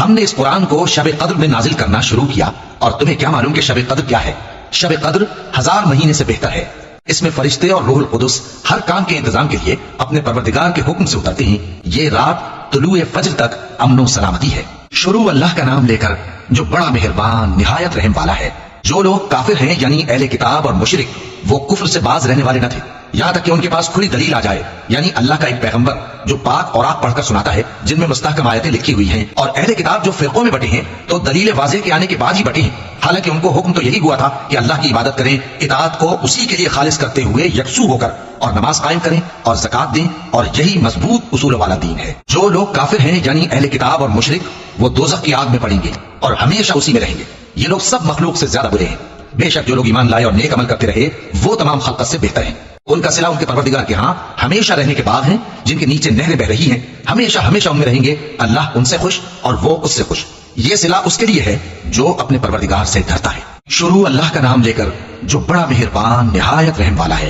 ہم نے اس قرآن کو شب قدر میں نازل کرنا شروع کیا اور تمہیں کیا معلوم کہ شب قدر کیا ہے؟ شب قدر 1000 مہینے سے بہتر ہے۔ اس میں فرشتے اور روح القدس ہر کام کے انتظام کے لیے اپنے پروردگار کے حکم سے اترتے ہیں۔ یہ رات طلوع فجر تک امن و سلامتی ہے۔ شروع اللہ کا نام لے کر جو بڑا مہربان نہایت رحم والا ہے۔ جو لوگ کافر ہیں یعنی اہل کتاب اور مشرک، وہ کفر سے باز رہنے والے نہ تھے یہاں تک کہ ان کے پاس کھلی دلیل آ جائے، یعنی اللہ کا ایک پیغمبر جو پاک اور آپ پڑھ کر سناتا ہے جن میں مستحکم آیتیں لکھی ہوئی ہیں، اور اہل کتاب جو فرقوں میں بٹے ہیں تو دلیل واضح کے آنے کے بعد ہی بٹے ہیں، حالانکہ ان کو حکم تو یہی ہوا تھا کہ اللہ کی عبادت کریں، اطاعت کو اسی کے لیے خالص کرتے ہوئے یکسو ہو کر، اور نماز قائم کریں اور زکات دیں، اور یہی مضبوط اصول والا دین ہے۔ جو لوگ کافر ہیں یعنی اہل کتاب اور مشرک، وہ دوزخ کی آگ میں پڑیں گے اور ہمیشہ اسی میں رہیں گے۔ یہ لوگ سب مخلوق سے زیادہ برے ہیں۔ بے شک جو لوگ ایمان لائے اور نیک عمل کرتے رہے وہ تمام خلقت سے بہتر ہیں۔ ان کا صلہ ان کے پروردگار کے ہاں ہمیشہ رہنے کے باغ ہیں جن کے نیچے نہریں بہ رہی ہیں، ہمیشہ ہمیشہ ان میں رہیں گے۔ اللہ ان سے خوش اور وہ اس سے خوش۔ یہ صلہ اس کے لیے ہے جو اپنے پروردگار سے ڈرتا ہے۔ شروع اللہ کا نام لے کر جو بڑا مہربان نہایت رحم والا ہے۔